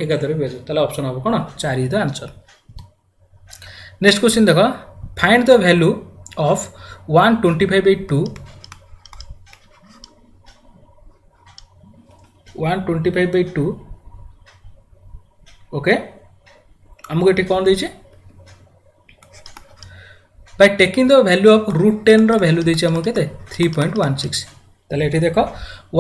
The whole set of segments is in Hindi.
11 ताले ऑप्शन हम कौन 4 is the answer. Next question देख find the value of 125/2 125/2 okay आमको ये कौन देछे by taking the value of √10 रो वैल्यू देछे हमको केते 3.16 ताले एठी देखो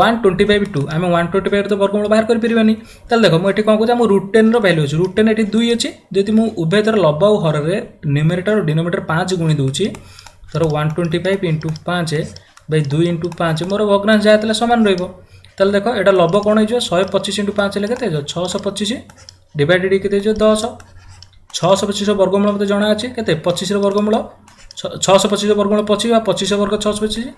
125/2 आम 125 तो वर्गमूल बाहर कर परिबानी ताले देखो मु एठी कोन को हम √10 रो वैल्यू अछि √10 एठी 2 अछि जदि मु उभय तर लब और हर रे न्यूमरेटर और डिनोमिनेटर 5 गुणी दोछि तर 125 * 5/2 * 5 मोर भग्नांश जायतले समान रहइबो ताले देखो एटा लब कोन हो 125 * 5 ले केते 625 डिवाइडेड केते 10 625 वर्गमूल मते जणा अछि केते 25 रो वर्गमूल 625 वर्गमूल 25 25 वर्ग 625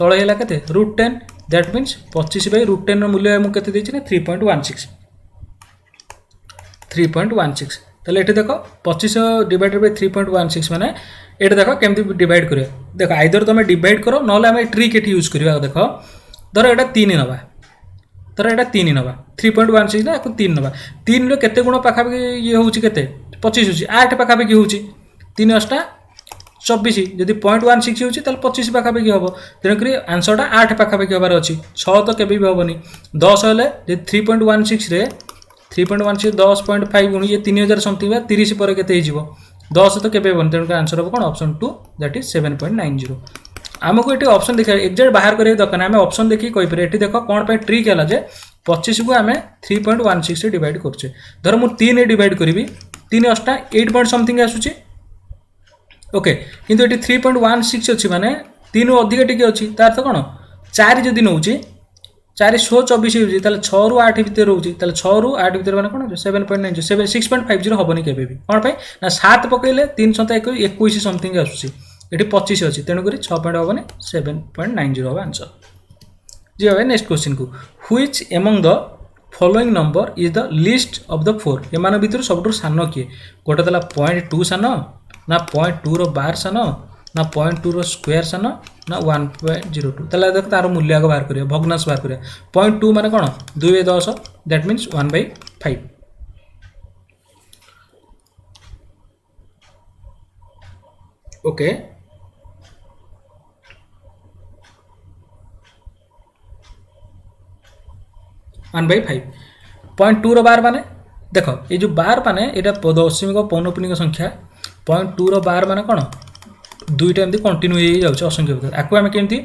तळे हैला केते √10 दैट मींस 25/√10 रो मूल्य हम केते देछि ने 3.16 ताले एठी देखो 25 डिवाइडेड बाय 3.16 माने एठी देखो केमति डिवाइड करियो देखो आइदर तमे डिवाइड करो नले हम ट्रिक एठी यूज करियो देखो धर एटा 3 नबा तर एटा 3 नबा 3.16 ना 3 नबा 3 रो केते गुण पाखा ये होउची केते 25 होउची 8 पाखा पे होउची 3 8 24 जदि 0.16 होउची ताल 25 पाखा पे होबो तेन करी आंसर टा 8 पाखा पे होबार अछि 6 तो केबे भी होबनी 10 होले जे 3.16 रे 3.16 10.5 गुण ये 3000 समथिंग 30 पर केते हिजिवो 10 तो केबे होबनी तेन का आंसर हो कोन ऑप्शन 2 दैट इज 7.90 आमको ये ऑप्शन देखा एक्जेक्ट बाहर करिए दरकार आम ऑप्शन देखिए कही पारे ये देख कौन पर ट्रिक है जे 25 को आम 3.16 से डिवाइड करछे धर मु 3 डिवाइड करी 3 8 8 पॉइंट समथिंग आसुची ओके किंतु ये 3.16 अच्छी माने 3 रु अधिक टिके अच्छी तार तो कौन 4 जदि नौची 4 124 होउची ताले 6 रु 8 भितर रहउची ताले 6 रु 8 भितर माने कोन 7.90 6.50 हबनी केबे भी कोन पे ना 7 पकइले 3 7 21 समथिंग आसुची ये 25 अच्छी तेणुक 6 पॉइंट हेनी 7.90 हम आंसर जी भाई नेक्स्ट क्वेश्चन को which among the following number is the list of the 4 एमान भितर सबटु सान किए गोटे तला 0.2 सान ना 0.2 रो बार सान ना 0.2 रो स्क्वायर सान ना 1.02 तला देख तार मूल्य आगे बाहर करिया भग्नांश बाहर करिया 0.2 माने कोन 2/10 दैट मींस 1/5 ओके 1/5 0.2 रो बार माने देखो ये जो बार माने एटा दशमिक पौनपुनिक संख्या 0.2 रो बार माने कोन दुईटा एमती कंटिन्यू हो जाउछ असंख्य भितर आकु आमे केमती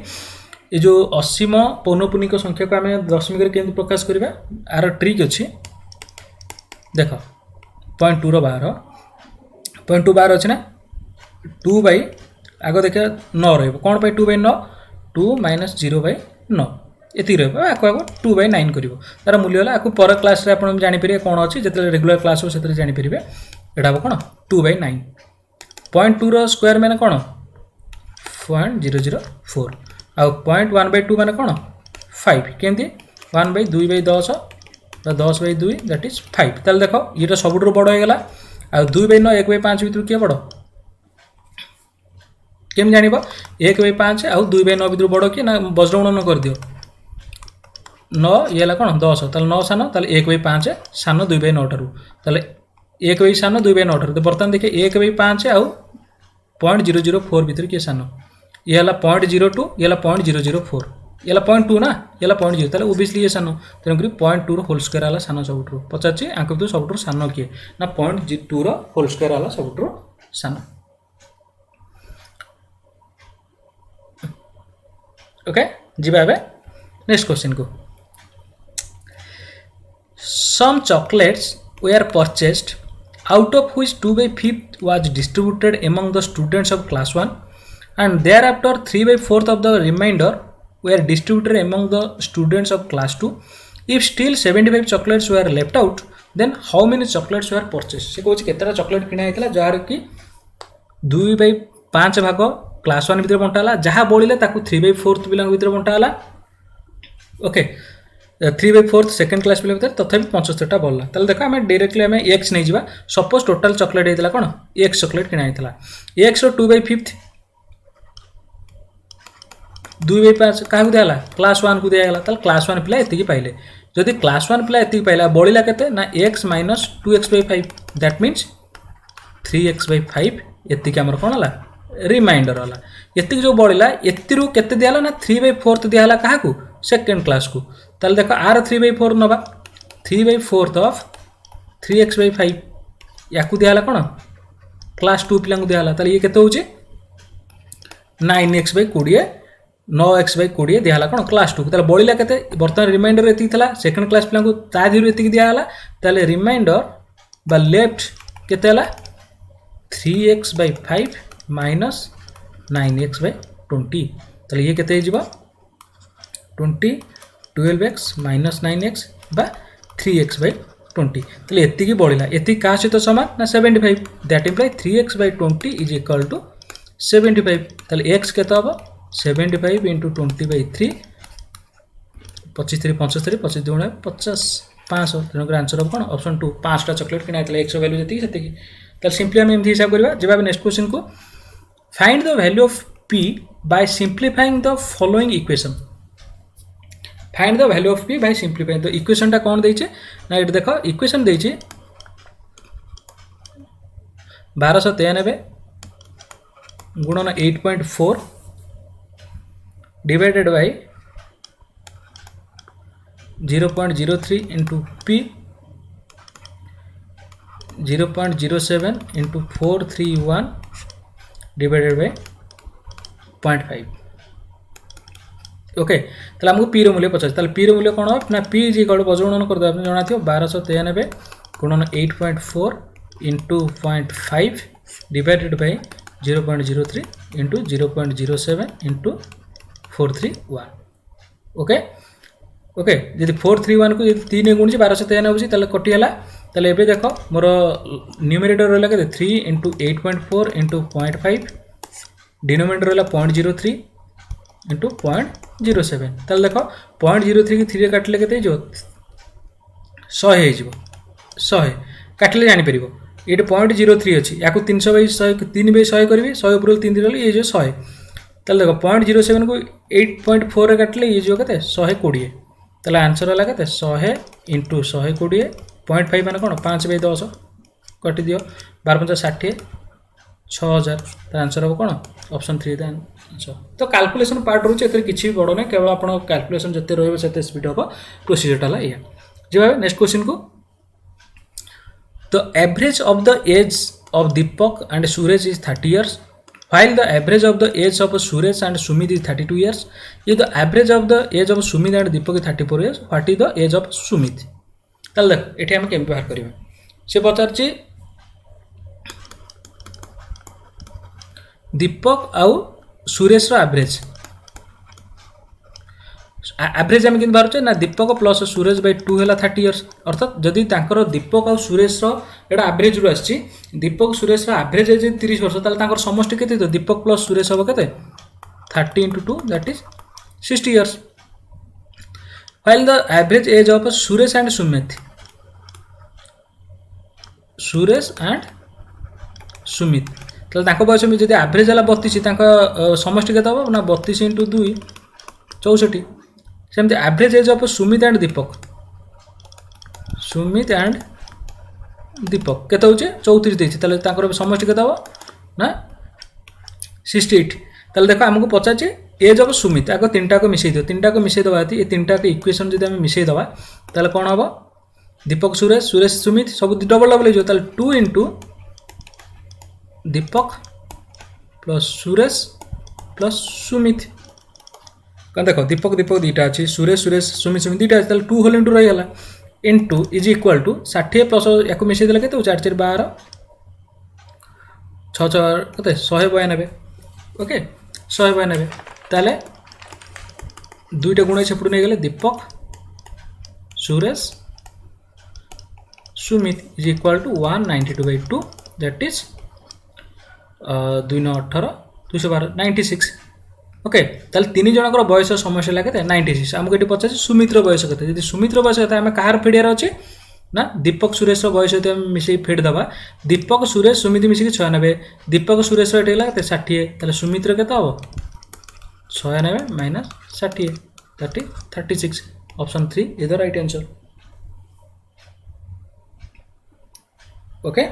ये जो असीम पौनपुनिक संख्या को आमे दशमिक रे केमती प्रकाश करबा आर ट्रिक अछि देखो 0.2 रो बार 0.2 बार अछि ना 2 बाय आगो देखा 9 रहइबो कोन बाय 2/9 2 - 0/9 एति रहइबो आको 2/9 करिवो तार मूल्य होला आको पर क्लास रे आपण जानि परिबे कोन अछि जेते रेगुलर क्लास हो सेते जानि परिबे एटा कोन 2/9 0.2 रो स्क्वायर माने कोन 0.004 आ 0.1/2 माने कोन 5 केंती 1/2/10 10/2 दैट इज 5 ताल देखो ये सबुठु बड़ हो गला आ 2/9 1/5 भितर के बड़ केम जानिबो 1/5 आ 2/9 भितर बड़ कि ना वज्रगुणन कर दियो 9 ये ला कोन 10 ताल 9 सान ताल 1/5 सान 2/9 टारु ताल 1 सान 2/9 टारु तो बर्तन देखिए 1/5 आ 0.004 भितर के सान ये ला 0.02 ये ला 0.004 ये ला 0.2 ना ये ला 0.0 ताले ओबियसली ये सान तेन करी 0.2 रो होल स्क्वायर आला सान सबुठु पचाची आंक तो सबुठु सान के ना 0.2 रो होल स्क्वायर आला सबुठु सान ओके जीवा बे नेक्स्ट क्वेश्चन को some chocolates were purchased out of which 2/5 was distributed among the students of class 1 and thereafter 3/4 of the remainder were distributed among the students of class 2 if still 75 chocolates were left out then how many chocolates were purchased से कहछि केतरा चॉकलेट किना हेतला जार कि 2/5 भाग क्लास 1 भीतर बंटाला जहा बोलिले ताकू 3/4 पिलांग भीतर बंटाला ओके 3/4 सेकंड क्लास पिला भीतर तथापि 75 टा बोलला ताले देखो हमें डायरेक्टली हमें x नै जिबा सपोज टोटल चॉकलेट हेतला कोन x चॉकलेट किना हेतला x रो 2/5 2/5 काहू देला क्लास 1 को देला ताले क्लास 1 पिला एति की पाइले जदि क्लास 1 पिला एति पाइला बळिला केते ना x minus 2x/5 that means 3x/5 एति के हमर कोन हला रिमाइंडर हला एति जो बळिला एतिरु केते दियाला ना 3/4 दियाला काहा को सेकंड क्लास को ताल देखो आर 3/4 नबा 3/4 ऑफ 3x/5 याकू दियाला कोन क्लास 2 पिला को दियाला ताल ये केते होची 9x/20 9x/20 दियाला कोन क्लास 2 ताल बळिला केते वर्तमान रिमाइंडर एति थला सेकंड क्लास पिला को ता धीरु एति दियाला ताले रिमाइंडर बा लेफ्ट केते हला 3x/5 माइनस 9x/20 ताले ये केते हिजबा 20 12x माइनस 9x बा 3x/20 ताले एति की बळिला एति का सहित समान ना 75 that implies 3x/20 is equal to 75 ताले x केते हबो 75 into 20/3 25 3 75 25 2 50 500 तेणुकर आंसर हम कौन ऑप्शन 2 5टा चॉकलेट किना एक्स वैल्यू जी से ताल सिंपली आम एमती हिसाब करवा जब नेक्स्ट क्वेश्चन को find the value of p by simplifying the following equation find the value of p by simplifying the equation टा कौन देइछे ना ये देखो इक्वेशन देइछे 1293 गुणन 8.4 divided by 0.03 into p 0.07 into 431 divided by 0.5 okay ताले हमको p रो मूल्य पचास ताले p रो मूल्य कौन हो ना p इज इक्वल टू बजगणन कर दो आपने जाना थियो 1293 गुणन 8.4 into 0.5 divided by 0.03 into 0.07 into 431 okay okay जदि 431 को यदि 3 गुण 1293 होची ताले कटि हला ताले एबे देखो मोर न्यूमरेटर रहला के 3 into 8.4 into 0.5 डिनोमिनेटर रहला 0.03 into 0.07 ताले देखो 0.03 की 3 रे काटले केते जो 100 हे जिवो 100 काटले जानि परिबो ये 0.03 अछि याको 300/100 3/100 करबी 100 ऊपर 3 दिले ये जो 100 ताले देखो 0.07 को 8.4 रे काटले ये जो केते 120 ताले आंसर हला केते 100 into 120 0.5 माने कोन 5/10 कटि दियो 12 60 6000 तार आंसर हो कोन ऑप्शन 3 द आंसर तो कैलकुलेशन पार्ट रहउछ एते किछि बडो नै केवल आपण कैलकुलेशन जते रहबे सेते स्पीड हो प्रोसीजर टाला या जे नेक्स्ट क्वेश्चन को The average of the age of Deepak and Suresh is 30 years, while the average of the age of Suresh and Sumit is 32 years. If the average of the age of Sumit and Deepak is 34 years, what is the age of Sumit? ताल देख एठी हम केम बाहर करिवे से पचार छी दीपक आउ सुरेश रो एवरेज एवरेज आम किन बाहर ना दीपक प्लस सुरेश बाय 2 है 30 इयर्स अर्थात जदि तांकर दीपक और सुरेश एटा एवरेज रू आछि दीपक सुरेश एवरेज एज 30 वर्ष ताले तांकर समष्टि केते तो दीपक प्लस सुरेश हो केते 30 into 2 that is 60 years while the average age of Suresh and Sumit ताले तांको बयस में जदि एवरेज हला 32 तांका समष्टि केते हो ना 32 into 2 64 सेमती average age of Sumit and Deepak केते होचे 34 देछि ताले तांकर समष्टि केते हो ना 68 ताले देखो हमको पचाचे एज ऑफ सुमित आको तीनटा को मिसै दियो तीनटा को मिसै दबा ये तीनटा के इक्वेशन जदि हम मिसै दबा ताले कोन होबो दीपक सुरेश सुरेश सुमित सब डबल डबल हो ताले 2 into दीपक प्लस सुरेश प्लस सुमित कौन देखो दीपक दीपक दुईटा अच्छी सुरेश सुरेश सुमित सुमित दुईटा अच्छी 2 होल इंटू रहीगला into is equal to 60 plus या मिसई देला के 4 4 12 6 6 कते 192 ओके 192 ताले दुईटा गुण सेपटू नहीं गले Deepak Suresh Sumit is equal to 192/2 that is 2 9 18 212 96 okay ताले तीन जनकर बयस समस्या लागे 96 आमको ये पचास सुमित्र बयस के जब सुमित्र बयस के आम कहार फेडियार अच्छे ना दीपक सुरेश बयस मिसे फेड दबा दीपक सुरेश सुमित मिसिक 96 दीपक सुरेश ये 60 ताले सुमित्र के 96 minus 60 that is 36 option 3 is the right answer. Okay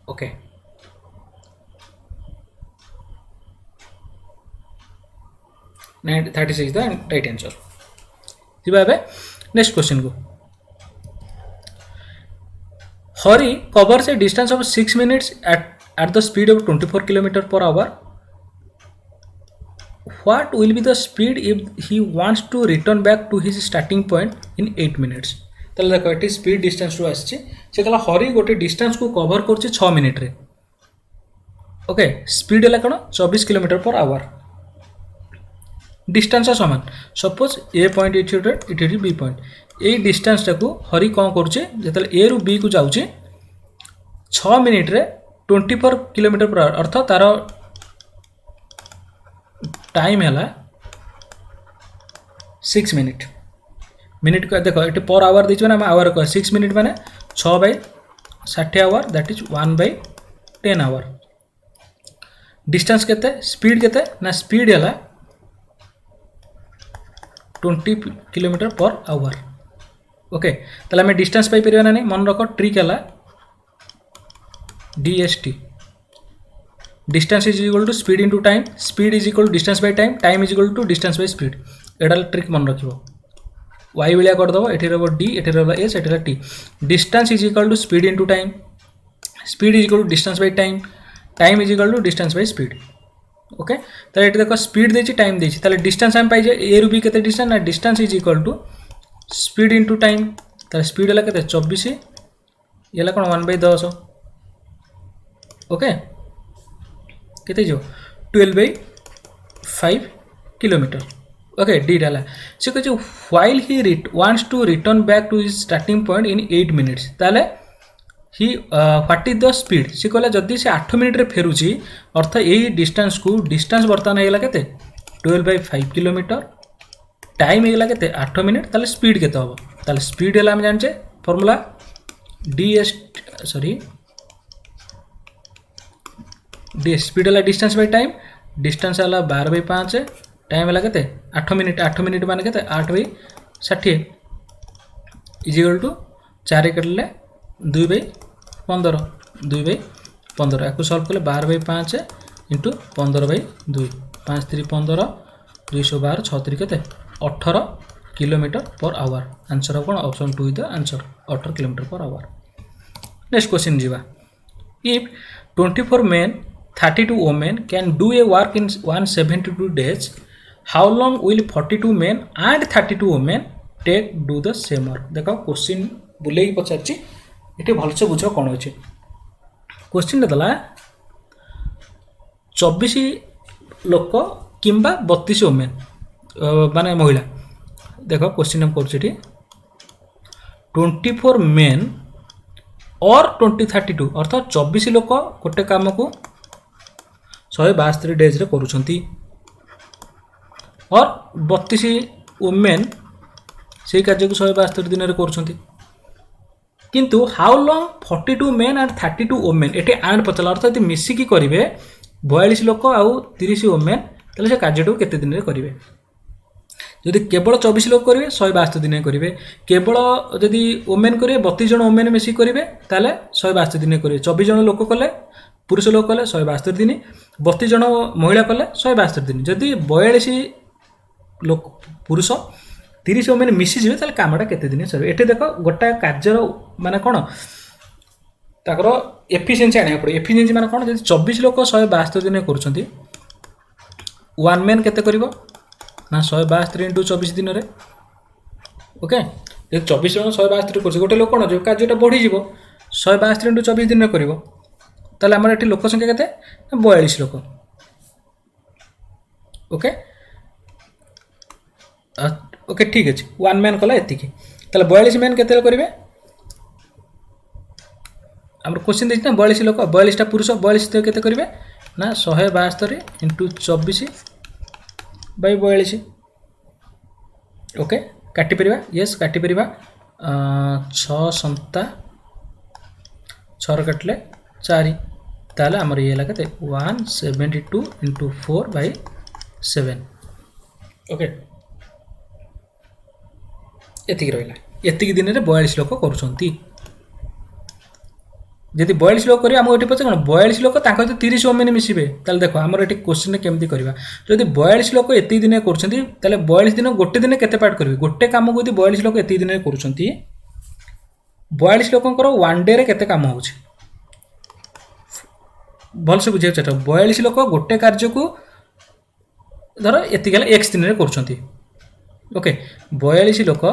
okay 36 is the right answer. जीवा नेक्स्ट क्वेश्चन को। Hari covers a distance of 6 minutes at the speed of 24 km per hour. What will be the speed if he wants to return back to his starting point in 8 minutes? ताले देखो एटी स्पीड डिस्टेंस रु आछि से कहला हरी गोटे डिस्टेंस को कवर करछि 6 मिनिट रे। ओके स्पीड हला कोन 24 किलोमीटर पर आवर। डिस्टेंस समान सपोज ए पॉइंट इठी बी पॉइंट ए डिस्टेंस टाको हरी कोन करछि जतले ए रु बी को जाउछि 6 मिनिट रे 24 किलोमीटर पर आवर अर्थात तार टाइम है 6 मिनिट। मिनिट को देखो ये पर आवर देखिए ना आवर कह 6 मिनिट माने 6/60 hour that is 1/10 hour. Distance केते स्पीड केते ना स्पीड है 20 किलोमीटर पर आवर। ओके ताले हमें डिस्टेंस पाई परिया ना नहीं मन रखो ट्रिक है DST distance is equal to speed into time speed is equal to distance by time time is equal to distance by speed एटा ट्रिक मन रखिबो y विलिया कर दबो एठी रहबो d एठी रहबो s एठी रहबो t distance is equal to speed into time speed is equal to distance by time time is equal to distance by speed. Okay ताले एठी देखो स्पीड देछि टाइम देछि ताले डिस्टेंस हम पाइ जे a रु b केते डिस्टेंस ना distance is equal to speed into time ताले स्पीड हला केते 24 येला कोन 1/10 ओके केते जो 12/5 किलोमीटर। ओके डी डाला से कह while he wants to return back to his starting point in 8 minutes ताले he what is the speed से कहला जदि से 8 मिनिट रे फेरुची अर्थ एही डिस्टेंस को डिस्टेंस वर्तमान हेला केते 12/5 किलोमीटर टाइम हेला केते 8 मिनिट ताले स्पीड केते होबो ताले स्पीड हेला हम जानचे फार्मूला ds सॉरी स्पीड है डिस्टेंस बाय टाइम डिस्टेंस है 12/5 टाइम है केते 8 मिनिट मान के 8/60 इजिकल टू 4 कटले 2/15 2/15 या सल्व कले 12/5 इंटू 15/2 5 3 15 212 6 3 केते 18 किलोमीटर पर आवर आंसर कौन option 2 is the answer 18 kilometre per our. Next question जीवा if 24 men 32 women can do a work in 172 days how long will 42 men and 32 women take do the same work। देखो क्वेश्चन बुले ही पचारछि एठी भलसे बुझ कोन होछि क्वेश्चन दला 24 लोक किंबा 32 वुमेन माने महिला। देखो क्वेश्चन हम करछि एठी 24 men और 32 अर्थात 24 लोक गोटे काम को 172 डेज रे करूछंती और 32 वुमेन से कार्य को 172 दिन रे करूछंती किंतु how long 42 men and 32 women एटे एंड पचला अर्थात मिसी की करिवे 42 लोक आउ 30 वुमेन तले से कार्य केते दिन रे करिवे जदि केवल 24 लोक करेंगे 172 दिन करेंगे केवल जदि वुमेन करेंगे 32 जन वुमेन मिसिक करेंगे ताले 172 दिन करेंगे 24 जन लोक कले पुरुष लोक कले 172 दिन 32 जन महिला कले 172 दिन जदि 42 लोक पुरुष 30 वुमेन मिसिଯିवे ताले कामटा केते दिन सर एटे देखो गोटा कार्यर माने कोन ताकर एफिशिएंसी आने पड़े एफिशिएंसी माने कोन जदि 24 लोक 172 दिन करूछंती वन मैन केते करिवो ना 172 इंटू 24 दिन रे ओके ये 24 जन 172 कर गोटे लोक जो कार्यटा बढ़ी जीव 172 इंटू 24 दिन कर ताले हमर एठी लोक संख्या केते 42 लोक ओके ओके ठीक अछि वन मैन कला एतिकी ताले 42 मैन केते करिवे हमर क्वेश्चन देछि ना 42 लोक 42 टा पुरुष 42 तो केते करिवे ना 172 इंटू 24 बाय 42 ओके काटी परिबा यस काटी परिबा 6 संता 6 कटले 4 ताले हमर ये लागते 172 इंटू 4 बाय 7 ओके एतिक रहिला एतिक दिन में 42 लोक करुँच जदि 42 लोक करेंगे आमको ये पचे कौन 42 लोक 30 ओमेन मिसबे देख आमर ये क्वेश्चन केमती करवा जदि 42 लोक एत दिन कर 42 दिन गोटे दिन केते पार्ट करेंगे गोटे कम को 42 लोक एत दिन कर 42 लोकंर वन डे रे केते काम हो भलसे बुझे चेष्टा 42 लोक गोटे कार्य को धर एतिक एक्स दिन कर ओके 42 लोक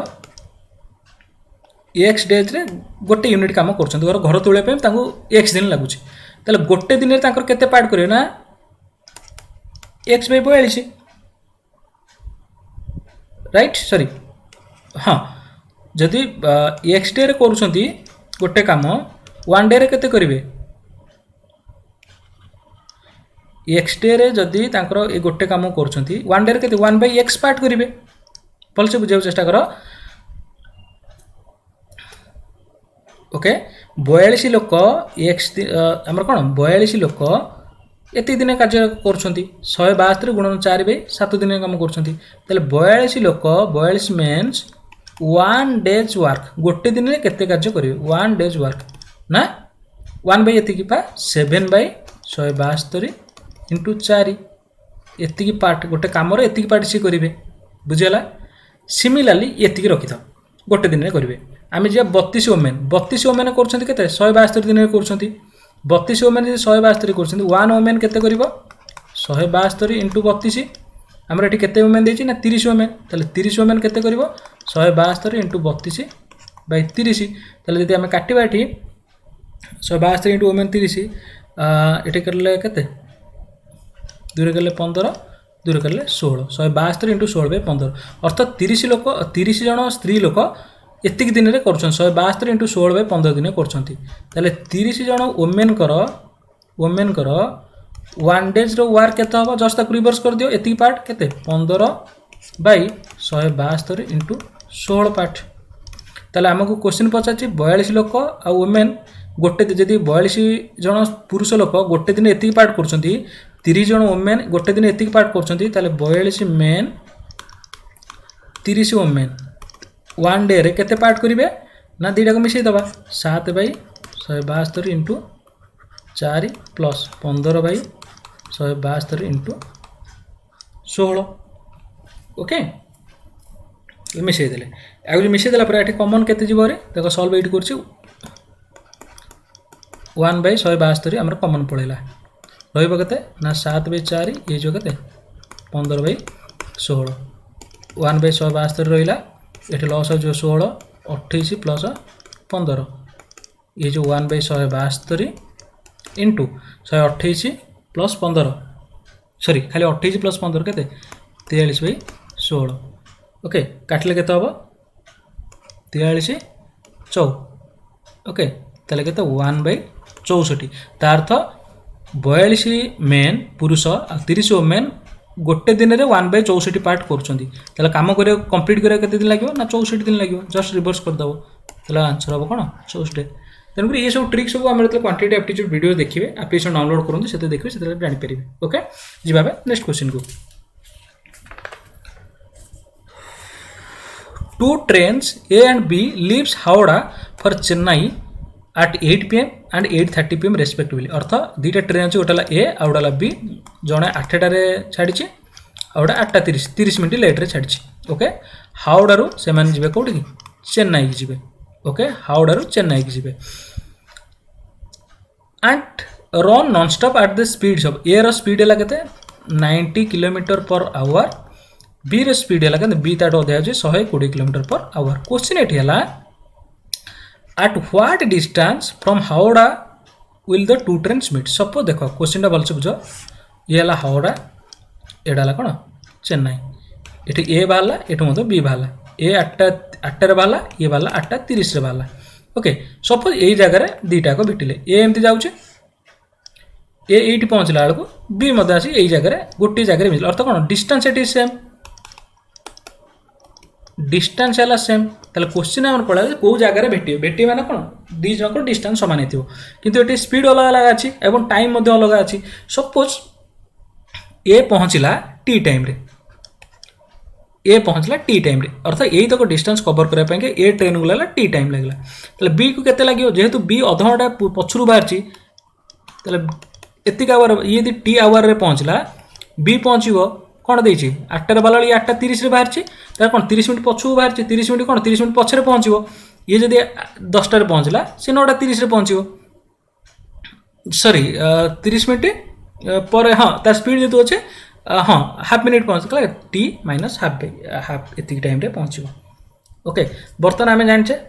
एक्स डेज रे गोटे यूनिट काम कर घर तोड़ापी एक्स दिन लगुच गोटे दिन केते पार्ट करेंगे ना एक्स बै 42 राइट सॉरी हाँ जदि एक्स डे रे करुँच गोटे काम वन डे रे केते करेंगे एक्स डे रे जदि ये गोटे काम करुँच वन डे रे केते 1/x पार्ट करेंगे भलसे बुझे चेष्टा कर ओके 42 लोक एक्स आमर कौन 42 लोक एत दिन कार्य कर 172 गुणन 4/7 दिन काम कर 42 लोक 42 मेन्स 1 डेज वर्क गोटे दिन में केते कार्य करेंगे 1 डेज वर्क ना 1/एतिक पा 7/172 इंटू 4 एतिक पार्ट गोटे कम एतिक पार्ट सी करेंगे बुझीगला सिमिलारली एतिक रखी था गोटे दिन में करेंगे आम जा 32 ओमेन कर 172 दिन में कर 32 ओमेन 172 कर 1 ओमेन केते कर 172 इंटू 32 आमर ये केते ओमेन देछि ना 30 ओमेन 30 ओमेन केते कर 172 इंटू 32/30 जदि आम काटिबा ये 172 इंटू ओमेन 30 ये करले केते दूर कले 15 दूर कले 16 172 इंटू 16/15 अर्थात 30 लोक 30 जन स्त्री लोक एतिक दिन में कर 172 इंटू 16/15 दिन कर 30 जन ओमेन कर 1 डेज रो वार्क केते हम जस्ट तक रिवर्स कर दियो एतिक पार्ट केते 15/172 इंटू 16 पार्ट आमको क्वेश्चन पचार 42 लोक आ ओमेन गोटे जदि 42 जन पुरुष लोक गोटे दिन एतिक पार्ट कर 30 जन ओमेन गोटे दिन एतिक पार्ट कर 42 मेन 30 ओमेन 1 डे रे केते पार्ट करेंगे ना दुटा को मिसई दबा 7/172 इंटू 4 प्लस 15/172 इंटू 16 ओके मिसई देले आगे मिसई देला पर कमन केते जीव रे देखो सॉल्व एट करछि 1/172 हमर कमन पड़ेला रहिबो केते ना 7/4 ये जो केते 15/16 1/172 रहिला ये लॉस जो 16 28 प्लस 15 ये जो 1/172 इंटू 128 प्लस 15 सॉरी खाली 28 प्लस 15 के 43/16 ओके काटले के हम 43 4 ओके ताले के 1/64 तार अर्थ 42 मेन पुरुष 30 ओमेन गोटे दिन में 1/64 पार्ट कर कम कर कंप्लीट करा के दिन लगे ना 64 दिन लगे जस्ट रिवर्स करदेव तो आंसर हम कौन 64 तेणुक ये सब ट्रिक सब आम जो क्वांटिटी एप्टीट्यूड वीडियो देखिए एप्लीकेशन डाउनलोड करूँ से देखिए से जानीपर ओके जी नेक्स्ट क्वेश्चन को 2 trains A and B leaves Howrah for Chennai at 8 PM and 8:30 PM respectively अर्थ दुईटा ट्रेन अच्छे गोटा ए आ गोटा बी जड़े 8टार छाड़ी आ गोटे 8:30 30 मिनट लेट्रे छाड़ी ओके हावड़ारू से जी कौट कि चेन्नई की जी ओके हावड़ारू चेन्नई की जी and run nonstop at the speed of a रो स्पीड है के 90 km/h बी रो स्पीड है कि बी ताठ अधिक अच्छे 120 km/h क्वेश्चन ये है at what distance from Howrah will the two trains meet suppose देख क्वेश्चन टा भलसे बुझ ये है हावड़ा एटा है कौन चेन्नई ये ए बाहर ये बी बाहर ए 8टार बाहर ये बाहर 8:30 बाहर ओके सपोज यही जगह दुईटाक भेटिले ए एमती जाऊे ए ये पहुँचला बेलू बी मत आसी यही जगह गोटे जगह मिले अर्थ कौन डिस्टेंस एट सेम डिस्टेंस है सेम ताले क्वेश्चन आम पड़ा कौ जगह भेटे मैंने कौन दी जन डिस्टेंस सामान हो किंतु ये स्पीड अलग अलग अच्छी एवं टाइम अलग अच्छी सपोज ए पहुँचला टी टाइम रे ए पहुँचला टी टाइम रे अर्थात यही तक डिस्टेंस कवर करने के ए ट्रेन को लगला टी टाइम लगला ताले बी को केते लागियो जेहेतु बी अधा घंटा पछरु बाहरची ताले एतिक आवर ये यदि टी आवर रे पहुँचला बी पहुँचो कौन देती 8टार बाला 8:30 रे बाहर कौन 30 मिनट पछू बाहर 30 मिनट कौन 30 मिनट पछरे पहुँचो ये जदि 10टार पहुँचला सी 9:30 रे पहुँचो सॉरी 30 मिनट पर हाँ तार स्पीड जो अच्छे हाँ हाफ मिनिट पहुँचला टी माइनस हाफ एतिक टाइम रे पहुँचो ओके बर्तमान आम जाने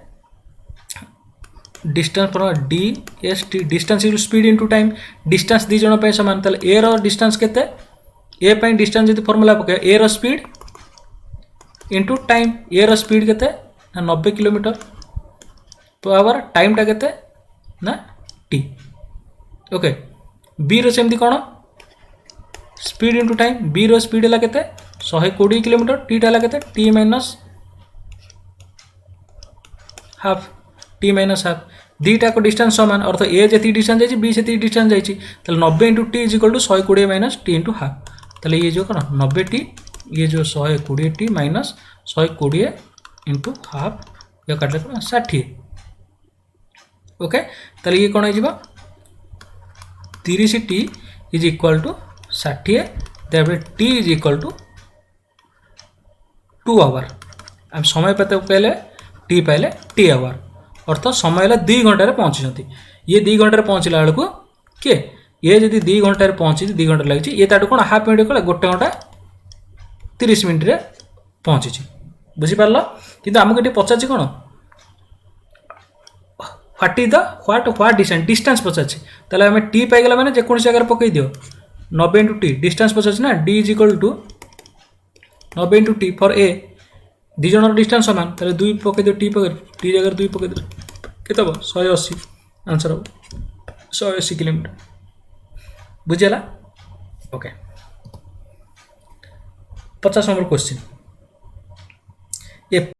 डिस्टेंस पर D S T distance equal speed into time distance दी जन पे समान ताले ए रो डिस्टेंस केते ए पाई डिस्टेंस जब फर्मूला पके ए रो स्पीड इंटू टाइम ए रो स्पीड केते 90 किलोमीटर पर आवर टाइम टा केते ना टी ओके बी रो सेमती कोन स्पीड इंटू टाइम बी रो स्पीड है केते 120 किलोमीटर टी टा केते T minus half T minus half दीटा को डिस्टेंस समान अर्थ ए जी डिस्टेंस जाइए बी से डिस्टेंस जाइए 90 into T is equal to 120 minus T into half ताले ये जो कौन 90 टी ये जो 120 टी माइनस 120 इंटू हाफ ये काटे कौन 60 ओके ताले ये कौन हो 30 T is equal to 60 therefore T is equal to 2 hour हम समय पाते पाइले टी पाइले टी आवर अर्थात समय 2 घंटे पहुँची ये 2 घंटे पहुँचला बेलू किए ये जब 2 घंटे पहुँची 2 घंटे लगी ये ताटू कौन हाफ मिनट कला 1 घंटा 30 मिनट रे पहुँची बुझीपार कि आमको ये पचार कौन what is the what distance पचार ताले आम टी पाईगला मैंने जेको जगह पकई दियो 90 इंटू टी डिस्टेंस पचार ना D is equal to 90 into T for A दी जन डिस्टेंस समान ताले 2 पकई दियो टी पकड़ टी जगह 2 पकई दियो केते हम 180 आंसर हम 180 किलोमीटर बुझेला ओके 50 नंबर क्वेश्चन ये